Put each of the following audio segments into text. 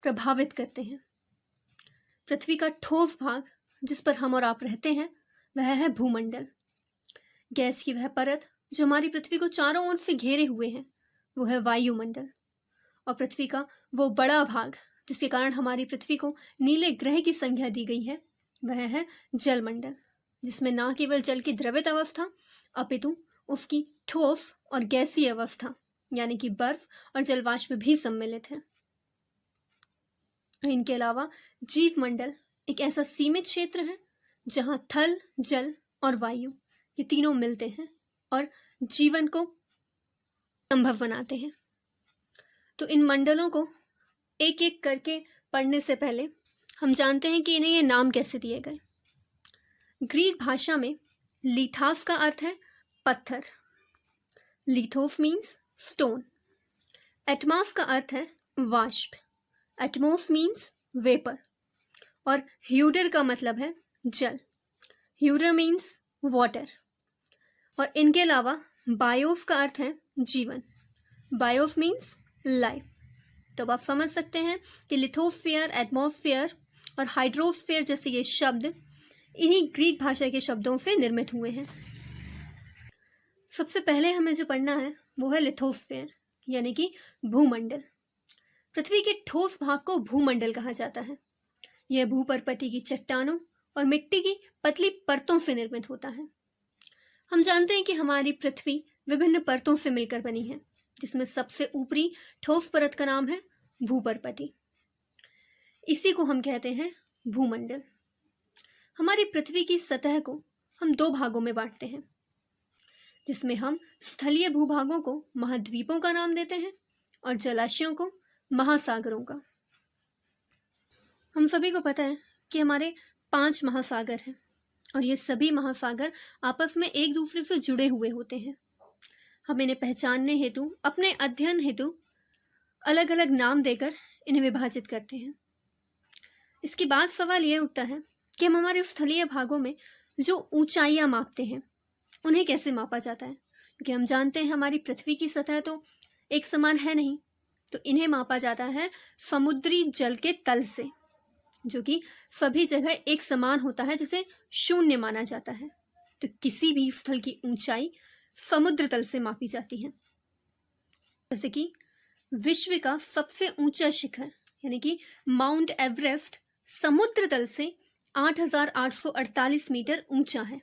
प्रभावित करते हैं। पृथ्वी का ठोस भाग जिस पर हम और आप रहते हैं वह है भूमंडल। गैस की वह परत जो हमारी पृथ्वी को चारों ओर से घेरे हुए है वो है वायुमंडल। और पृथ्वी का वो बड़ा भाग जिसके कारण हमारी पृथ्वी को नीले ग्रह की संज्ञा दी गई है वह है जलमंडल, जिसमें न केवल जल की द्रवित अवस्था अपितु उसकी ठोस और गैसीय अवस्था यानी कि बर्फ और जलवाष्प भी सम्मिलित है। इनके अलावा जीव मंडल एक ऐसा सीमित क्षेत्र है जहां थल, जल और वायु ये तीनों मिलते हैं और जीवन को संभव बनाते हैं। तो इन मंडलों को एक एक करके पढ़ने से पहले हम जानते हैं कि इन्हें ये नाम कैसे दिए गए। ग्रीक भाषा में लिथास का अर्थ है पत्थर, लिथोस मीन्स स्टोन, एटमास का अर्थ है वाष्प, एटमोस मीन्स वेपर, और ह्यूडर का मतलब है जल, ह्यूडर मीन्स वाटर। और इनके अलावा बायोस का अर्थ है जीवन, बायोस मीन्स लाइफ। तो अब आप समझ सकते हैं कि लिथोस्फीयर, एटमॉस्फेयर और हाइड्रोस्फीयर जैसे ये शब्द इन्हीं ग्रीक भाषा के शब्दों से निर्मित हुए हैं। सबसे पहले हमें जो पढ़ना है वो है लिथोस्फीयर यानी कि भूमंडल। पृथ्वी के ठोस भाग को भूमंडल कहा जाता है। यह भूपर्पति की चट्टानों और मिट्टी की पतली परतों से निर्मित होता है। हम जानते हैं कि हमारी पृथ्वी विभिन्न परतों से मिलकर बनी है, जिसमें सबसे ऊपरी ठोस परत का नाम है भूपर्पति। इसी को हम कहते हैं भूमंडल। हमारी पृथ्वी की सतह को हम दो भागों में बांटते हैं, जिसमें हम स्थलीय भूभागों को महाद्वीपों का नाम देते हैं और जलाशयों को महासागरों का। हम सभी को पता है कि हमारे 5 महासागर हैं और ये सभी महासागर आपस में एक दूसरे से जुड़े हुए होते हैं। हम इन्हें पहचानने हेतु, अपने अध्ययन हेतु अलग अलग नाम देकर इन्हें विभाजित करते हैं। इसके बाद सवाल यह उठता है कि हम हमारे स्थलीय भागों में जो ऊंचाइयां मापते हैं उन्हें कैसे मापा जाता है, क्योंकि हम जानते हैं हमारी पृथ्वी की सतह तो एक समान है नहीं। तो इन्हें मापा जाता है समुद्री जल के तल से, जो कि सभी जगह एक समान होता है, जिसे शून्य माना जाता है। तो किसी भी स्थल की ऊंचाई समुद्र तल से मापी जाती है। जैसे कि विश्व का सबसे ऊंचा शिखर यानी कि माउंट एवरेस्ट समुद्र तल से 8,848 मीटर ऊंचा है।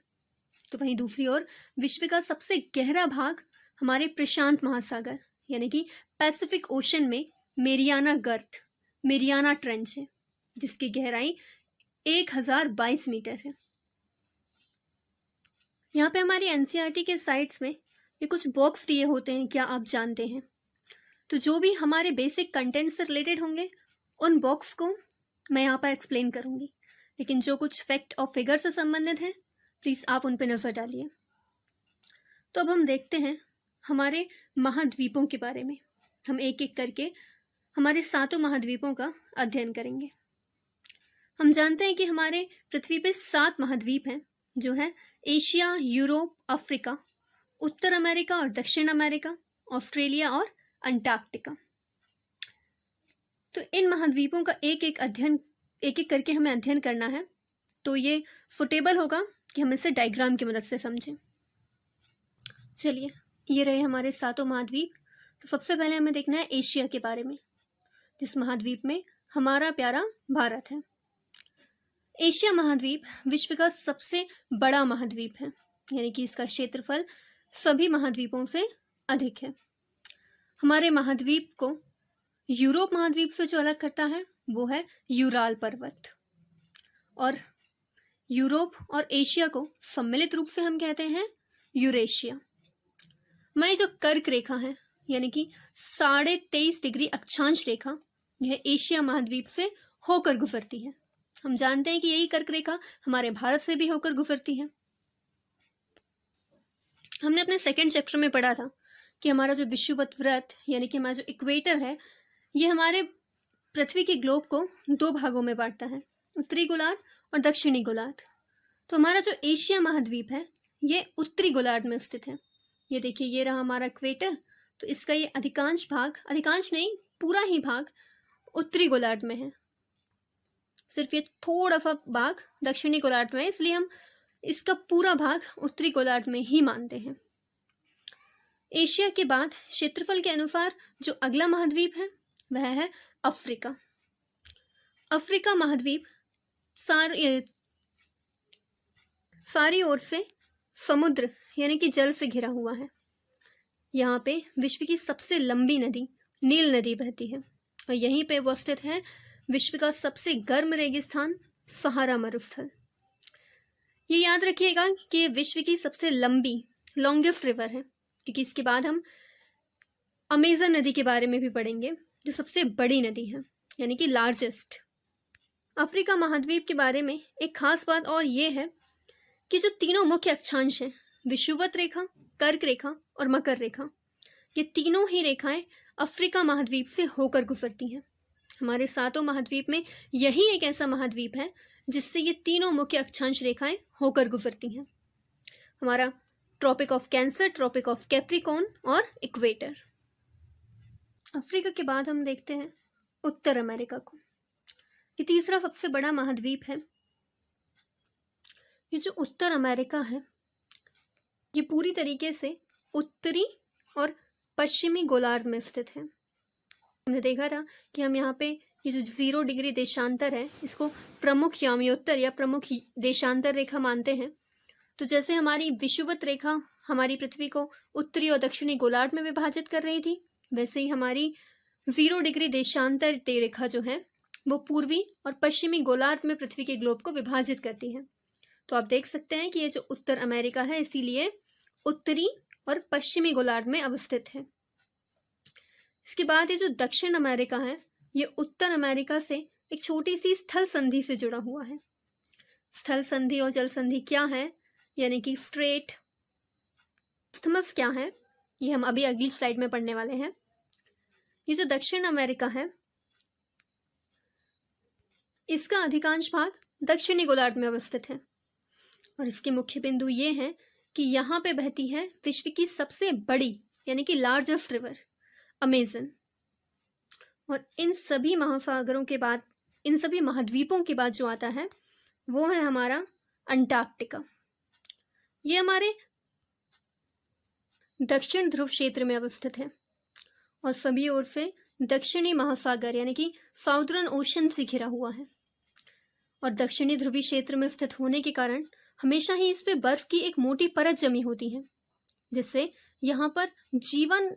तो वहीं दूसरी ओर विश्व का सबसे गहरा भाग हमारे प्रशांत महासागर यानी कि पैसिफिक ओशन में मेरियाना गर्त, मेरियाना ट्रेंच है, जिसकी गहराई 1022 मीटर है। यहाँ पे हमारी एनसीईआरटी के साइट्स में ये कुछ बॉक्स दिए होते हैं, क्या आप जानते हैं? तो जो भी हमारे बेसिक कंटेंट से रिलेटेड होंगे उन बॉक्स को मैं यहाँ पर एक्सप्लेन करूँगी, लेकिन जो कुछ फैक्ट और फिगर से संबंधित हैं प्लीज़ आप उन पर नज़र डालिए। तो अब हम देखते हैं हमारे महाद्वीपों के बारे में। हम एक एक करके हमारे 7 महाद्वीपों का अध्ययन करेंगे। हम जानते हैं कि हमारे पृथ्वी पे 7 महाद्वीप हैं, जो है एशिया, यूरोप, अफ्रीका, उत्तर अमेरिका और दक्षिण अमेरिका, ऑस्ट्रेलिया और अंटार्कटिका। तो इन महाद्वीपों का एक एक करके हमें अध्ययन करना है। तो ये सुटेबल होगा कि हम इसे डायग्राम की मदद से समझें। चलिए, ये रहे हमारे 7 महाद्वीप। तो सबसे पहले हमें देखना है एशिया के बारे में, जिस महाद्वीप में हमारा प्यारा भारत है। एशिया महाद्वीप विश्व का सबसे बड़ा महाद्वीप है, यानी कि इसका क्षेत्रफल सभी महाद्वीपों से अधिक है। हमारे महाद्वीप को यूरोप महाद्वीप से जो अलग करता है वो है यूराल पर्वत, और यूरोप और एशिया को सम्मिलित रूप से हम कहते हैं यूरेशिया। मैं जो कर्क रेखा है यानी कि 23.5 डिग्री अक्षांश रेखा, यह एशिया महाद्वीप से होकर गुजरती है। हम जानते हैं कि यही कर्क रेखा हमारे भारत से भी होकर गुजरती है। हमने अपने सेकंड चैप्टर में पढ़ा था कि हमारा जो विषुवत वृत्त यानी कि हमारा जो इक्वेटर है, ये हमारे पृथ्वी के ग्लोब को 2 भागों में बांटता है, उत्तरी गोलार्ध और दक्षिणी गोलार्ध। तो हमारा जो एशिया महाद्वीप है ये उत्तरी गोलार्ध में स्थित है। ये देखिए, ये रहा हमारा इक्वेटर। तो इसका ये अधिकांश भाग, अधिकांश नहीं पूरा ही भाग उत्तरी गोलार्ध में है। सिर्फ ये थोड़ा सा भाग दक्षिणी गोलार्ध में है, इसलिए हम इसका पूरा भाग उत्तरी गोलार्ध में ही मानते हैं। एशिया के बाद क्षेत्रफल के अनुसार जो अगला महाद्वीप है वह है अफ्रीका। अफ्रीका महाद्वीप सारी ओर से समुद्र यानी कि जल से घिरा हुआ है। यहाँ पे विश्व की सबसे लंबी नदी नील नदी बहती है और यहीं पे वो स्थित है विश्व का सबसे गर्म रेगिस्तान सहारा मरुस्थल। ये याद रखिएगा कि ये विश्व की सबसे लंबी लॉन्गेस्ट रिवर है, क्योंकि इसके बाद हम अमेजन नदी के बारे में भी पढ़ेंगे जो सबसे बड़ी नदी है यानी कि लार्जेस्ट। अफ्रीका महाद्वीप के बारे में एक खास बात और ये है कि जो तीनों मुख्य अक्षांश हैं, विषुवत रेखा, कर्क रेखा और मकर रेखा, ये तीनों ही रेखाएं अफ्रीका महाद्वीप से होकर गुजरती हैं। हमारे सातों महाद्वीप में यही एक ऐसा महाद्वीप है जिससे ये तीनों मुख्य अक्षांश रेखाएं होकर गुजरती हैं। हमारा tropic of cancer, tropic of capricorn और इक्वेटर। अफ्रीका के बाद हम देखते हैं उत्तर अमेरिका को। ये तीसरा सबसे बड़ा महाद्वीप है। ये जो उत्तर अमेरिका है ये पूरी तरीके से उत्तरी और पश्चिमी गोलार्ध में स्थित है। हमने देखा था कि हम यहाँ पे ये जो 0 डिग्री देशांतर है इसको प्रमुख याम्योत्तर या प्रमुख देशांतर रेखा मानते हैं। तो जैसे हमारी विषुवत रेखा हमारी पृथ्वी को उत्तरी और दक्षिणी गोलार्ध में विभाजित कर रही थी, वैसे ही हमारी 0 डिग्री देशांतर रेखा जो है वो पूर्वी और पश्चिमी गोलार्ध में पृथ्वी के ग्लोब को विभाजित करती है। तो आप देख सकते हैं कि ये जो उत्तर अमेरिका है इसीलिए उत्तरी और पश्चिमी गोलार्ध में अवस्थित है। इसके बाद ये जो दक्षिण अमेरिका है ये उत्तर अमेरिका से एक छोटी सी स्थल संधि से जुड़ा हुआ है। स्थल संधि और जल संधि क्या है, यानी कि स्ट्रेट, इस्थमस क्या है, ये हम अभी अगली स्लाइड में पढ़ने वाले हैं। ये जो दक्षिण अमेरिका है इसका अधिकांश भाग दक्षिणी गोलार्ध में अवस्थित है और इसके मुख्य बिंदु ये हैं कि यहाँ पे बहती है विश्व की सबसे बड़ी यानी कि लार्जेस्ट रिवर अमेजन। और इन सभी महासागरों के बाद, इन सभी महाद्वीपों के बाद जो आता है वो है हमारा अंटार्कटिका। ये हमारे दक्षिण ध्रुव क्षेत्र में अवस्थित है और सभी ओर से दक्षिणी महासागर यानी कि साउदर्न ओशन से घिरा हुआ है। और दक्षिणी ध्रुवीय क्षेत्र में स्थित होने के कारण हमेशा ही इस पे बर्फ की एक मोटी परत जमी होती है, जिससे यहाँ पर जीवन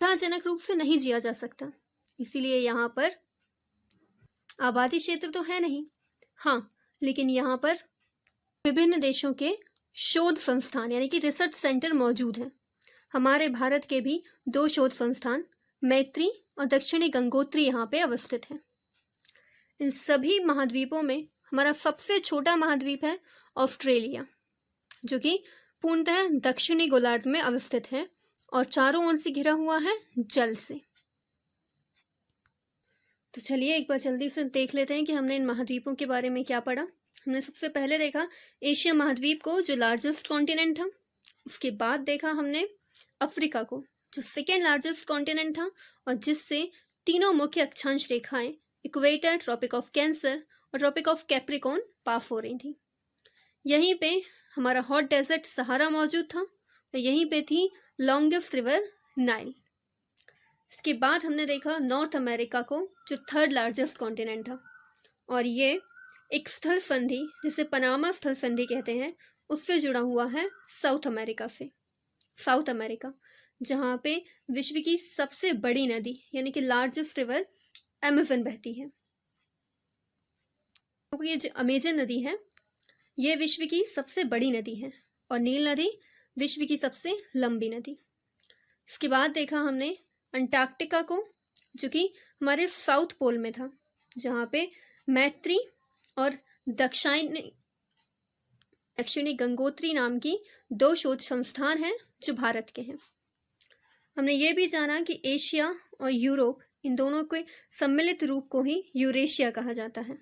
जनक रूप से नहीं जिया जा सकता। इसीलिए यहाँ पर आबादी क्षेत्र तो है नहीं, हाँ, लेकिन यहाँ पर विभिन्न देशों के शोध संस्थान यानी कि रिसर्च सेंटर मौजूद हैं। हमारे भारत के भी 2 शोध संस्थान मैत्री और दक्षिणी गंगोत्री यहाँ पे अवस्थित हैं। इन सभी महाद्वीपों में हमारा सबसे छोटा महाद्वीप है ऑस्ट्रेलिया, जो कि पूर्णतः दक्षिणी गोलार्ध में अवस्थित है और चारों ओर से घिरा हुआ है जल से। तो चलिए एक बार जल्दी से देख लेते हैं कि हमने इन महाद्वीपों के बारे में क्या पढ़ा। हमने सबसे पहले देखा एशिया महाद्वीप को जो लार्जेस्ट कॉन्टिनेंट था, उसके बाद देखा हमने अफ्रीका को जो सेकेंड लार्जेस्ट कॉन्टिनेंट था और जिससे तीनों मुख्य अक्षांश रेखाएं इक्वेटर, ट्रॉपिक ऑफ कैंसर और ट्रॉपिक ऑफ कैप्रिकॉर्न पास हो रही थी। यहीं पे हमारा हॉट डेजर्ट सहारा मौजूद था और यहीं पे थी लॉन्गेस्ट रिवर नाइल। इसके बाद हमने देखा नॉर्थ अमेरिका को जो थर्ड लार्जेस्ट कॉन्टिनेंट था और ये एक स्थल संधि जिसे पनामा स्थल संधि कहते हैं उससे जुड़ा हुआ है साउथ अमेरिका से। साउथ अमेरिका जहाँ पे विश्व की सबसे बड़ी नदी यानी कि लार्जेस्ट रिवर अमेजन बहती है। तो ये जो अमेजन नदी है ये विश्व की सबसे बड़ी नदी है और नील नदी विश्व की सबसे लंबी नदी। इसके बाद देखा हमने अंटार्कटिका को जो कि हमारे साउथ पोल में था, जहाँ पे मैत्री और दक्षिणी गंगोत्री नाम की 2 शोध संस्थान हैं जो भारत के हैं। हमने ये भी जाना कि एशिया और यूरोप इन दोनों के सम्मिलित रूप को ही यूरेशिया कहा जाता है।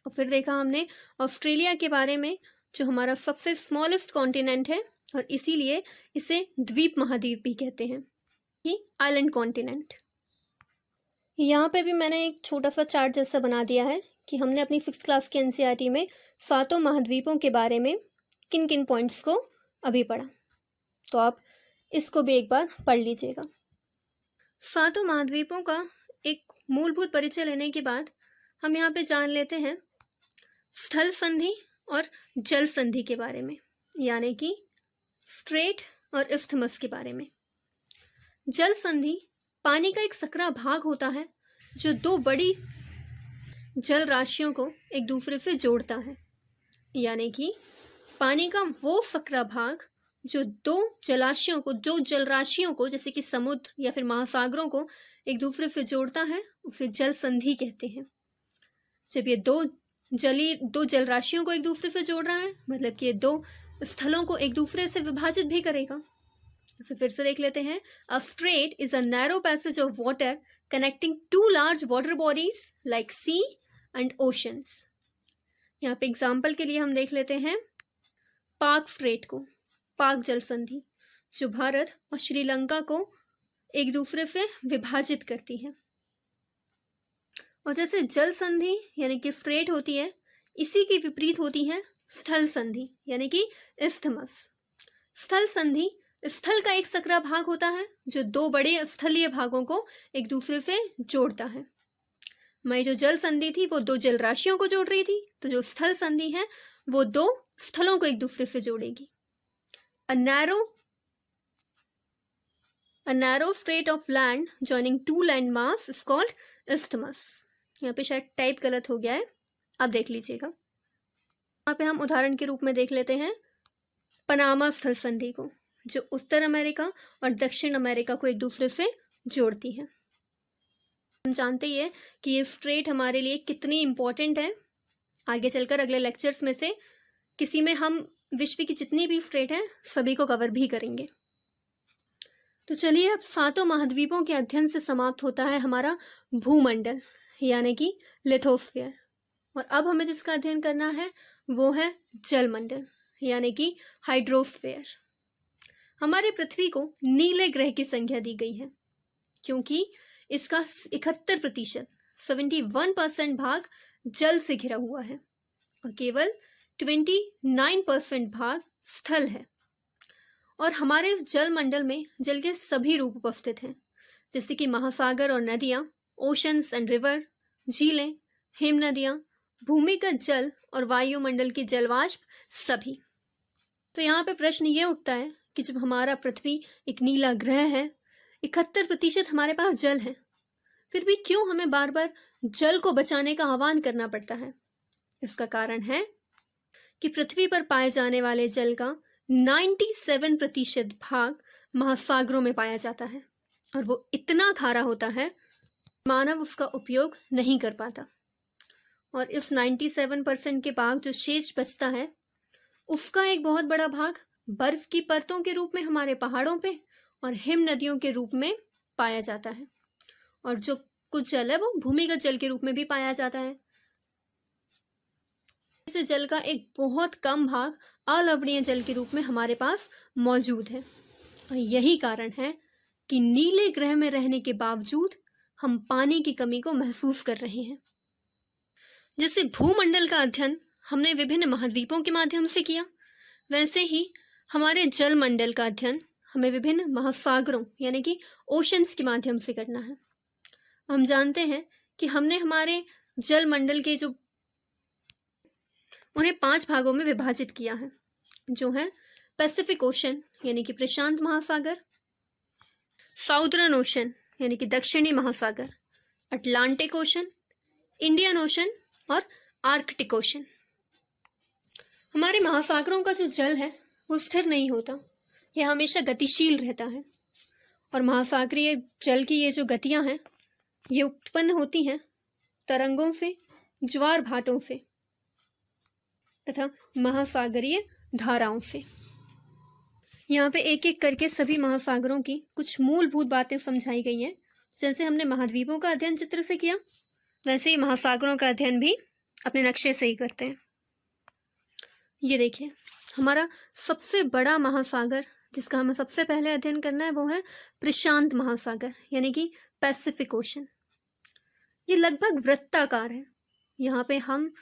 और फिर देखा हमने ऑस्ट्रेलिया के बारे में जो हमारा सबसे स्मॉलेस्ट कॉन्टिनेंट है और इसीलिए इसे द्वीप महाद्वीप भी कहते हैं, आइलैंड कॉन्टिनेंट। यहाँ पे भी मैंने एक छोटा सा चार्ट जैसा बना दिया है कि हमने अपनी 6th क्लास के एनसीईआरटी में 7 महाद्वीपों के बारे में किन किन पॉइंट्स को अभी पढ़ा। तो आप इसको भी एक बार पढ़ लीजिएगा। 7 महाद्वीपों का एक मूलभूत परिचय लेने के बाद हम यहाँ पे जान लेते हैं स्थल संधि और जल संधि के बारे में, यानी कि स्ट्रेट और इस्थमस के बारे में। जल संधि पानी का एक सकरा भाग होता है जो 2 बड़ी जल राशियों को एक दूसरे से जोड़ता है, यानी कि पानी का वो सकरा भाग जो 2 जलाशयों को, 2 जल राशियों को, जैसे कि समुद्र या फिर महासागरों को एक दूसरे से जोड़ता है, उसे जल संधि कहते हैं। जब ये 2 जल राशियों को एक दूसरे से जोड़ रहा है, मतलब कि ये 2 स्थलों को एक दूसरे से विभाजित भी करेगा। इसे फिर से देख लेते हैं। A strait is a narrow passage of water connecting 2 large water bodies like sea and oceans. यहाँ पे एग्जाम्पल के लिए हम देख लेते हैं पाक स्ट्रेट को, पाक जल संधि, जो भारत और श्रीलंका को एक दूसरे से विभाजित करती है। और जैसे जल संधि यानी कि स्ट्रेट होती है, इसी की विपरीत होती है स्थल संधि यानी कि इस्थमस। स्थल संधि स्थल का एक सकरा भाग होता है जो 2 बड़े स्थलीय भागों को एक दूसरे से जोड़ता है। मैं जो जल संधि थी वो 2 जल राशियों को जोड़ रही थी, तो जो स्थल संधि है वो 2 स्थलों को एक दूसरे से जोड़ेगी। A narrow straight of land joining 2 land mass is called isthmus. यहाँ पे शायद टाइप गलत हो गया है, आप देख लीजिएगा। यहाँ पे हम उदाहरण के रूप में देख लेते हैं पनामा स्थल संधि को, जो उत्तर अमेरिका और दक्षिण अमेरिका को एक दूसरे से जोड़ती है। हम जानते ही है कि ये स्ट्रेट हमारे लिए कितनी इम्पोर्टेंट है। आगे चलकर अगले लेक्चर्स में से किसी में हम विश्व की जितनी भी स्ट्रेट हैं सभी को कवर भी करेंगे। तो चलिए, अब 7 महाद्वीपों के अध्ययन से समाप्त होता है हमारा भूमंडल यानी कि लिथोस्फीयर। और अब हमें जिसका अध्ययन करना है वो है जलमंडल यानी कि हाइड्रोस्फीयर। हमारे पृथ्वी को नीले ग्रह की संख्या दी गई है क्योंकि इसका 71% 71% भाग जल से घिरा हुआ है और केवल 29% भाग स्थल है। और हमारे इस जल मंडल में जल के सभी रूप उपस्थित हैं, जैसे कि महासागर और नदियाँ, ओशंस एंड रिवर, झीलें, हिम नदियाँ, भूमिगत जल और वायुमंडल की जलवाष्प सभी। तो यहाँ पे प्रश्न ये उठता है कि जब हमारा पृथ्वी एक नीला ग्रह है, 71% हमारे पास जल है, फिर भी क्यों हमें बार बार जल को बचाने का आह्वान करना पड़ता है? इसका कारण है कि पृथ्वी पर पाए जाने वाले जल का 97% भाग महासागरों में पाया जाता है और वो इतना खारा होता है मानव उसका उपयोग नहीं कर पाता। और इस 97% के भाग जो शेष बचता है उसका एक बहुत बड़ा भाग बर्फ की परतों के रूप में हमारे पहाड़ों पे और हिम नदियों के रूप में पाया जाता है, और जो कुछ जल है वो भूमिगत जल के रूप में भी पाया जाता है। इस जल का एक बहुत कम भाग अलवणीय जल के रूप में हमारे पास मौजूद है। और यही कारण है कि नीले ग्रह में रहने के बावजूद हम पानी की कमी को महसूस कर रहे हैं। जैसे भूमंडल का अध्ययन हमने विभिन्न महाद्वीपों के माध्यम से किया, वैसे ही हमारे जल मंडल का अध्ययन हमें विभिन्न महासागरों यानी कि ओशंस के माध्यम से करना है। हम जानते हैं कि हमने हमारे जल मंडल के उन्हें 5 भागों में विभाजित किया है, जो है पैसिफिक ओशन यानी कि प्रशांत महासागर, साउदर्न ओशन यानी कि दक्षिणी महासागर, अटलांटिक ओशन, इंडियन ओशन और आर्कटिक ओशन। हमारे महासागरों का जो जल है वो स्थिर नहीं होता, यह हमेशा गतिशील रहता है। और महासागरीय जल की ये जो गतियां हैं ये उत्पन्न होती हैं तरंगों से, ज्वार भाटों से तथा महासागरीय धाराओं से। यहाँ पे एक एक करके सभी महासागरों की कुछ मूलभूत बातें समझाई गई हैं। जैसे हमने महाद्वीपों का अध्ययन चित्र से किया, वैसे ही महासागरों का अध्ययन भी अपने नक्शे से ही करते हैं। ये देखिए, हमारा सबसे बड़ा महासागर जिसका हमें सबसे पहले अध्ययन करना है वो है प्रशांत महासागर यानी कि पैसिफिक ओशन। ये लगभग वृत्ताकार है। यहाँ पे हम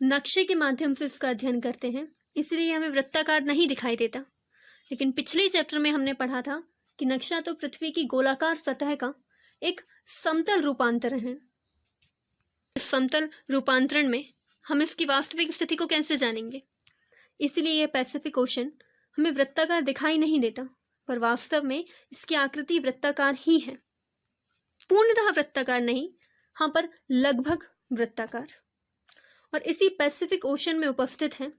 नक्शे के माध्यम से इसका अध्ययन करते हैं, इसलिए हमें वृत्ताकार नहीं दिखाई देता। लेकिन पिछले चैप्टर में हमने पढ़ा था कि नक्शा तो पृथ्वी की गोलाकार सतह का एक समतल रूपांतरण है। इस समतल रूपांतरण में हम इसकी वास्तविक स्थिति को कैसे जानेंगे? इसलिए यह पैसिफिक ओशन हमें वृत्ताकार दिखाई नहीं देता, पर वास्तव में इसकी आकृति वृत्ताकार ही है। पूर्णतः वृत्ताकार नहीं, हाँ, पर लगभग वृत्ताकार। और इसी पैसिफिक ओशन में उपस्थित है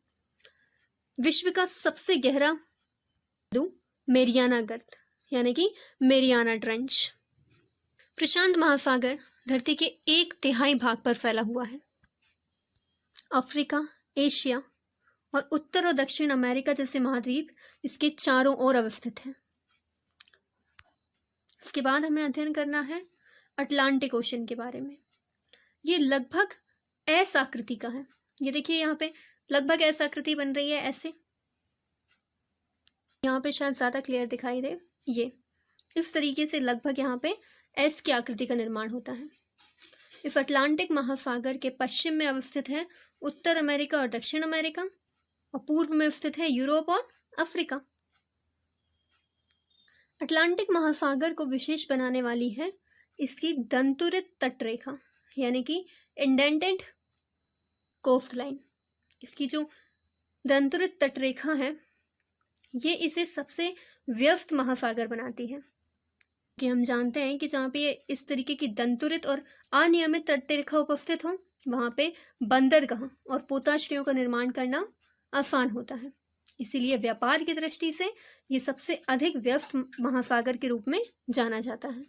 विश्व का सबसे गहरा बिंदु मेरियाना गर्त, यानी कि मेरियाना ट्रेंच। प्रशांत महासागर धरती के 1/3 भाग पर फैला हुआ है। अफ्रीका, एशिया और उत्तर और दक्षिण अमेरिका जैसे महाद्वीप इसके चारों ओर अवस्थित हैं। इसके बाद हमें अध्ययन करना है अटलांटिक ओशन के बारे में। ये लगभग एस आकृति का है। ये देखिए, यहाँ पे लगभग एस आकृति बन रही है, ऐसे। यहाँ पे शायद ज़्यादा क्लियर दिखाई दे। ये इस तरीके से लगभग यहाँ पे एस की आकृति का निर्माण होता है। इस अटलांटिक महासागर के पश्चिम में अवस्थित है उत्तर अमेरिका और दक्षिण अमेरिका, और पूर्व में स्थित है यूरोप और अफ्रीका। अटलांटिक महासागर को विशेष बनाने वाली है इसकी दंतुरित तटरेखा, यानी कि इंडेंटेड कोस्ट लाइन। इसकी जो दंतुरित तटरेखा है, ये इसे सबसे व्यस्त महासागर बनाती है। कि हम जानते हैं कि जहाँ पे इस तरीके की दंतुरित और अनियमित तटरेखा उपस्थित हो, वहाँ पे बंदरगाह और पोताश्रयों का निर्माण करना आसान होता है। इसीलिए व्यापार की दृष्टि से ये सबसे अधिक व्यस्त महासागर के रूप में जाना जाता है।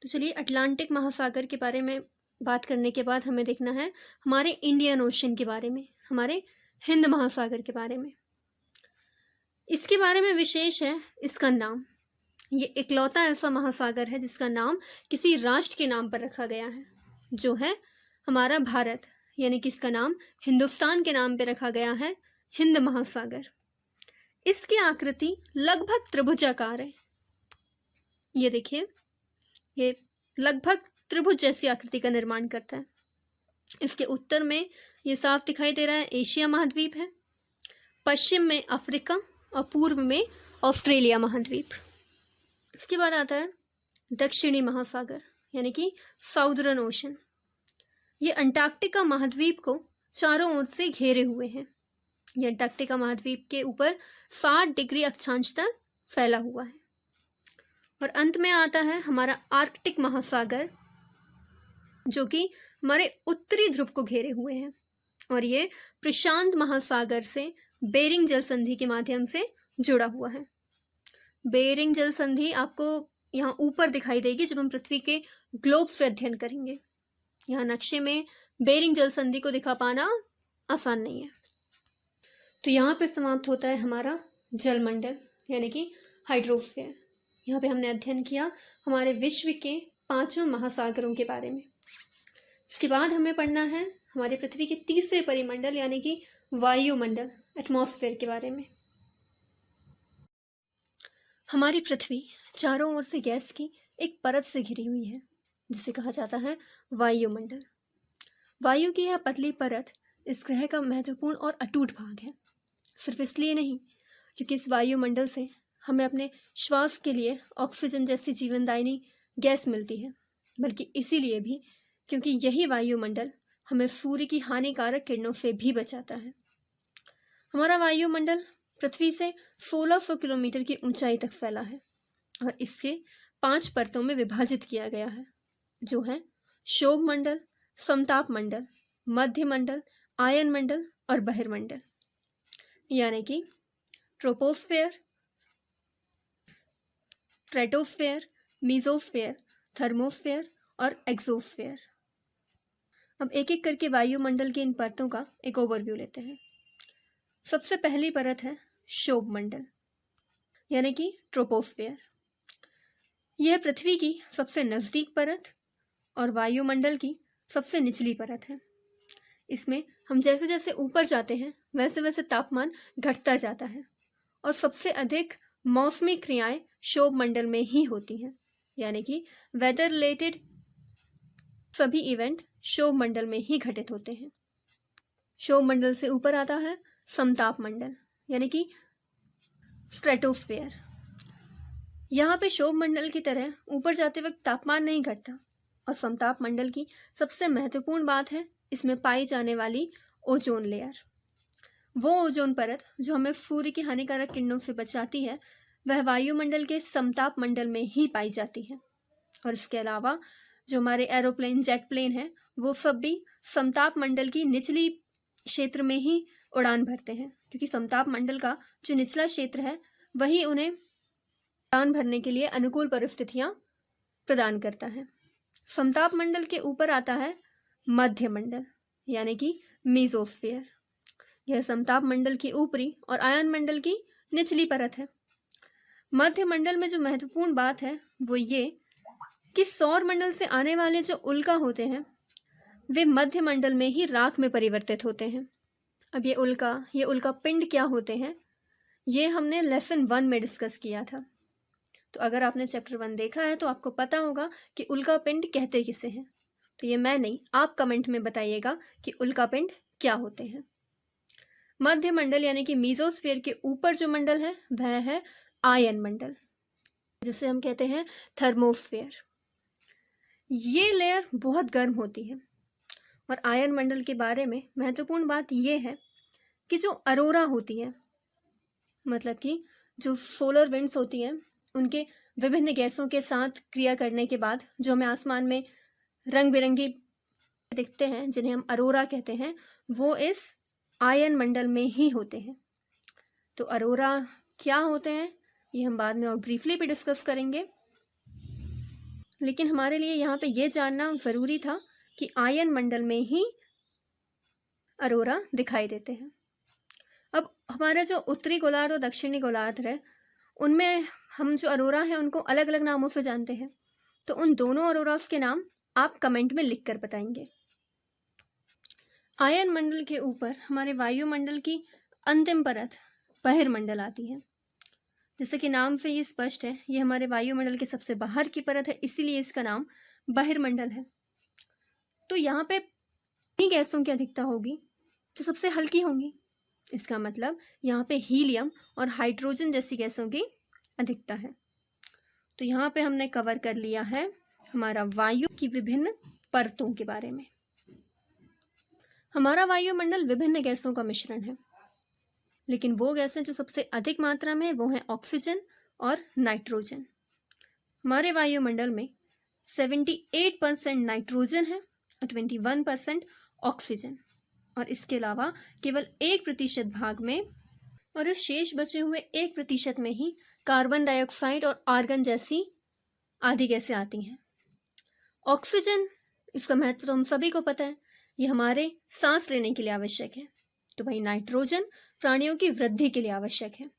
तो चलिए, अटलांटिक महासागर के बारे में बात करने के बाद हमें देखना है हमारे इंडियन ओशन के बारे में, हमारे हिंद महासागर के बारे में। इसके बारे में विशेष है इसका नाम। ये इकलौता ऐसा महासागर है जिसका नाम किसी राष्ट्र के नाम पर रखा गया है, जो है हमारा भारत, यानी कि इसका नाम हिंदुस्तान के नाम पर रखा गया है, हिंद महासागर। इसकी आकृति लगभग त्रिभुजाकार है। ये देखिए, ये लगभग त्रिभुज जैसी आकृति का निर्माण करता है। इसके उत्तर में ये साफ दिखाई दे रहा है एशिया महाद्वीप है, पश्चिम में अफ्रीका और पूर्व में ऑस्ट्रेलिया महाद्वीप। इसके बाद आता है दक्षिणी महासागर, यानी कि साउदर्न ओशन। ये अंटार्कटिका महाद्वीप को चारों ओर से घेरे हुए हैं। यह अंटार्कटिका महाद्वीप के ऊपर 60 डिग्री अक्षांश तक फैला हुआ है। और अंत में आता है हमारा आर्कटिक महासागर, जो कि हमारे उत्तरी ध्रुव को घेरे हुए हैं, और ये प्रशांत महासागर से बेरिंग जल संधि के माध्यम से जुड़ा हुआ है। बेरिंग जल संधि आपको यहाँ ऊपर दिखाई देगी जब हम पृथ्वी के ग्लोब से अध्ययन करेंगे। यहाँ नक्शे में बेरिंग जल संधि को दिखा पाना आसान नहीं है। तो यहाँ पे समाप्त होता है हमारा जलमंडल, यानी कि हाइड्रोस्फीयर। यहाँ पे हमने अध्ययन किया हमारे विश्व के 5 महासागरों के बारे में। इसके बाद हमें पढ़ना है हमारे पृथ्वी के तीसरे परिमंडल, यानी कि वायुमंडल, एटमॉस्फेयर के बारे में। हमारी पृथ्वी चारों ओर से गैस की एक परत से घिरी हुई है, जिसे कहा जाता है वायुमंडल। वायु की यह पतली परत इस ग्रह का महत्वपूर्ण और अटूट भाग है। सिर्फ इसलिए नहीं क्योंकि इस वायुमंडल से हमें अपने श्वास के लिए ऑक्सीजन जैसी जीवनदायिनी गैस मिलती है, बल्कि इसीलिए भी क्योंकि यही वायुमंडल हमें सूर्य की हानिकारक किरणों से भी बचाता है। हमारा वायुमंडल पृथ्वी से 1600 किलोमीटर की ऊंचाई तक फैला है और इसके 5 परतों में विभाजित किया गया है, जो है क्षोभ मंडल, समताप मंडल, मध्य मंडल, आयन मंडल और बहिर्मंडल, यानी कि ट्रोपोस्फेयर, स्ट्रेटोस्फेयर, मीजोस्फेयर, थर्मोस्फेयर और एक्सोस्फेयर। अब एक एक करके वायुमंडल की इन परतों का एक ओवरव्यू लेते हैं। सबसे पहली परत है क्षोभ मंडल, यानी कि ट्रोपोस्फेयर। यह पृथ्वी की सबसे नज़दीक परत और वायुमंडल की सबसे निचली परत है। इसमें हम जैसे जैसे ऊपर जाते हैं वैसे वैसे तापमान घटता जाता है और सबसे अधिक मौसमी क्रियाएं क्षोभ मंडल में ही होती हैं, यानी कि वेदर रिलेटेड सभी इवेंट क्षोभ मंडल में ही घटित होते हैं। क्षोभ मंडल से ऊपर आता है समताप मंडल यानी कि स्ट्रेटोस्फेयर। यहाँ पे क्षोभ मंडल की तरह ऊपर जाते वक्त तापमान नहीं घटता और समताप मंडल की सबसे महत्वपूर्ण बात है इसमें पाई जाने वाली ओजोन लेयर। वो ओजोन परत जो हमें सूर्य की हानिकारक किरणों से बचाती है वह वायुमंडल के समताप मंडल में ही पाई जाती है। और इसके अलावा जो हमारे एरोप्लेन, जेट प्लेन है वो सब भी समताप मंडल की निचली क्षेत्र में ही उड़ान भरते हैं, क्योंकि समताप मंडल का जो निचला क्षेत्र है वही उन्हें उड़ान भरने के लिए अनुकूल परिस्थितियां प्रदान करता है। समताप मंडल के ऊपर आता है मध्य मंडल यानी कि मीजोस्फीयर। यह समताप मंडल की ऊपरी और आयन मंडल की निचली परत है। मध्य मंडल में जो महत्वपूर्ण बात है वो ये कि सौर मंडल से आने वाले जो उल्का होते हैं वे मध्य मंडल में ही राख में परिवर्तित होते हैं। अब ये उल्का पिंड क्या होते हैं ये हमने लेसन 1 में डिस्कस किया था। तो अगर आपने चैप्टर 1 देखा है तो आपको पता होगा कि उल्का पिंड कहते किसे हैं। तो ये मैं नहीं, आप कमेंट में बताइएगा कि उल्का पिंड क्या होते हैं। मध्य मंडल यानी कि मीजोस्फीयर के ऊपर जो मंडल है वह है आयन मंडल, जिसे हम कहते हैं थर्मोस्फीयर। ये लेयर बहुत गर्म होती है। और आयन मंडल के बारे में महत्वपूर्ण बात यह है कि जो अरोरा होती है, मतलब कि जो सोलर विंड्स होती हैं उनके विभिन्न गैसों के साथ क्रिया करने के बाद जो हमें आसमान में रंग बिरंगी दिखते हैं जिन्हें हम अरोरा कहते हैं, वो इस आयन मंडल में ही होते हैं। तो अरोरा क्या होते हैं ये हम बाद में और ब्रीफली भी डिस्कस करेंगे, लेकिन हमारे लिए यहाँ पे ये जानना ज़रूरी था कि आयन मंडल में ही अरोरा दिखाई देते हैं। अब हमारा जो उत्तरी गोलार्ध और दक्षिणी गोलार्ध है उनमें हम जो अरोरा हैं उनको अलग अलग नामों से जानते हैं। तो उन दोनों अरोरास के नाम आप कमेंट में लिख कर बताएंगे। आयन मंडल के ऊपर हमारे वायुमंडल की अंतिम परत बहिर्मंडल आती है। जैसे कि नाम से ये स्पष्ट है, ये हमारे वायुमंडल के सबसे बाहर की परत है, इसीलिए इसका नाम बहिर्मंडल है। तो यहाँ पे ही गैसों की अधिकता होगी जो सबसे हल्की होंगी। इसका मतलब यहाँ पे हीलियम और हाइड्रोजन जैसी गैसों की अधिकता है। तो यहाँ पे हमने कवर कर लिया है हमारा वायु की विभिन्न परतों के बारे में। हमारा वायुमंडल विभिन्न गैसों का मिश्रण है, लेकिन वो गैसें जो सबसे अधिक मात्रा में वो हैं ऑक्सीजन और नाइट्रोजन। हमारे वायुमंडल में 78% नाइट्रोजन है और 21% ऑक्सीजन, और इसके अलावा केवल 1% भाग में और इस शेष बचे हुए 1% में ही कार्बन डाइऑक्साइड और आर्गन जैसी आदि गैसें आती हैं। ऑक्सीजन, इसका महत्व तो हम सभी को पता है, ये हमारे सांस लेने के लिए आवश्यक है। तो वही नाइट्रोजन प्राणियों की वृद्धि के लिए आवश्यक है।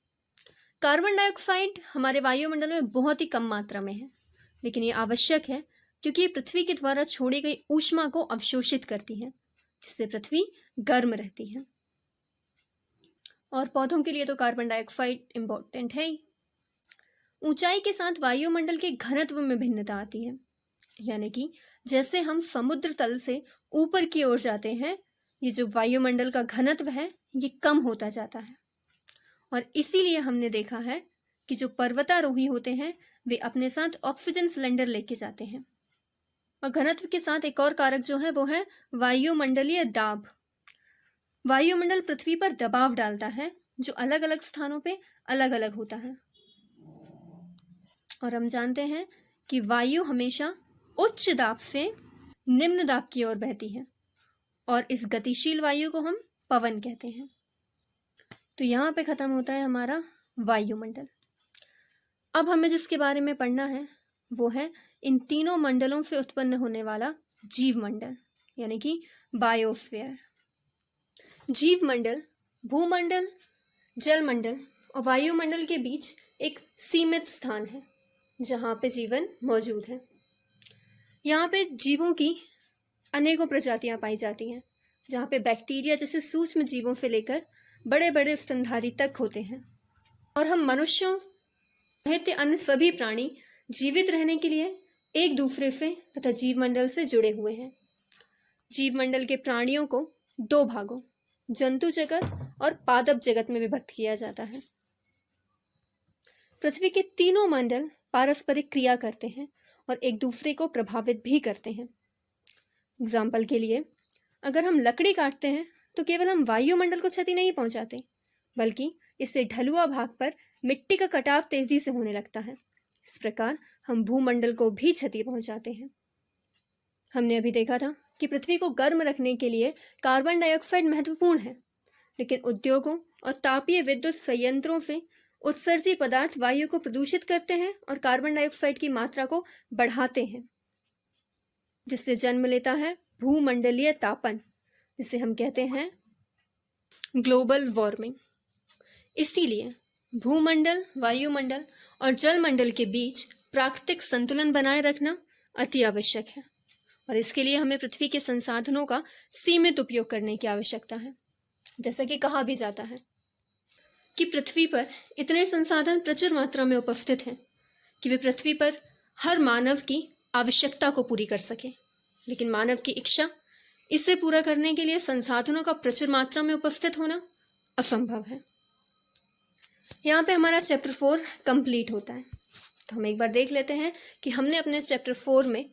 कार्बन डाइऑक्साइड हमारे वायुमंडल में बहुत ही कम मात्रा में है, लेकिन ये आवश्यक है क्योंकि ये पृथ्वी के द्वारा छोड़ी गई ऊष्मा को अवशोषित करती है, जिससे पृथ्वी गर्म रहती है। और पौधों के लिए तो कार्बन डाइऑक्साइड इम्पोर्टेंट है ही। ऊंचाई के साथ वायुमंडल के घनत्व में भिन्नता आती है, यानी कि जैसे हम समुद्र तल से ऊपर की ओर जाते हैं ये जो वायुमंडल का घनत्व है ये कम होता जाता है। और इसीलिए हमने देखा है कि जो पर्वतारोही होते हैं वे अपने साथ ऑक्सीजन सिलेंडर लेके जाते हैं। और घनत्व के साथ एक और कारक जो है वो है वायुमंडलीय दाब। वायुमंडल पृथ्वी पर दबाव डालता है जो अलग अलग स्थानों पे अलग अलग होता है। और हम जानते हैं कि वायु हमेशा उच्च दाब से निम्न दाब की ओर बहती है, और इस गतिशील वायु को हम पवन कहते हैं। तो यहाँ पे खत्म होता है हमारा वायुमंडल। अब हमें जिसके बारे में पढ़ना है वो है इन तीनों मंडलों से उत्पन्न होने वाला जीवमंडल, यानी कि बायोस्फीयर। जीवमंडल भूमंडल, जलमंडल और वायुमंडल के बीच एक सीमित स्थान है जहाँ पे जीवन मौजूद है। यहाँ पे जीवों की अनेकों प्रजातियां पाई जाती हैं, जहाँ पे बैक्टीरिया जैसे सूक्ष्म जीवों से लेकर बड़े बड़े स्तनधारी तक होते हैं। और हम मनुष्यों सहित अन्य सभी प्राणी जीवित रहने के लिए एक दूसरे से तथा जीवमंडल से जुड़े हुए हैं। जीवमंडल के प्राणियों को दो भागों, जंतु जगत और पादप जगत में विभक्त किया जाता है। पृथ्वी के तीनों मंडल पारस्परिक क्रिया करते हैं और एक दूसरे को प्रभावित भी करते हैं। एग्जाम्पल के लिए, अगर हम लकड़ी काटते हैं तो केवल हम वायुमंडल को क्षति नहीं पहुंचाते, बल्कि इससे ढलुआ भाग पर मिट्टी का कटाव तेजी से होने लगता है। इस प्रकार हम भूमंडल को भी क्षति पहुंचाते हैं। हमने अभी देखा था कि पृथ्वी को गर्म रखने के लिए कार्बन डाइऑक्साइड महत्वपूर्ण है, लेकिन उद्योगों और तापीय विद्युत संयंत्रों से उत्सर्जी पदार्थ वायु को प्रदूषित करते हैं और कार्बन डाइऑक्साइड की मात्रा को बढ़ाते हैं, जिससे जन्म लेता है भूमंडलीय तापन, जिसे हम कहते हैं ग्लोबल वार्मिंग। इसीलिए भूमंडल, वायुमंडल और जलमंडल के बीच प्राकृतिक संतुलन बनाए रखना अति आवश्यक है और इसके लिए हमें पृथ्वी के संसाधनों का सीमित उपयोग करने की आवश्यकता है। जैसा कि कहा भी जाता है कि पृथ्वी पर इतने संसाधन प्रचुर मात्रा में उपस्थित हैं कि वे पृथ्वी पर हर मानव की आवश्यकता को पूरी कर सके, लेकिन मानव की इच्छा इसे पूरा करने के लिए संसाधनों का प्रचुर मात्रा में उपस्थित होना असंभव है। यहाँ पे हमारा चैप्टर 4 कंप्लीट होता है। तो हम एक बार देख लेते हैं कि हमने अपने चैप्टर 4 में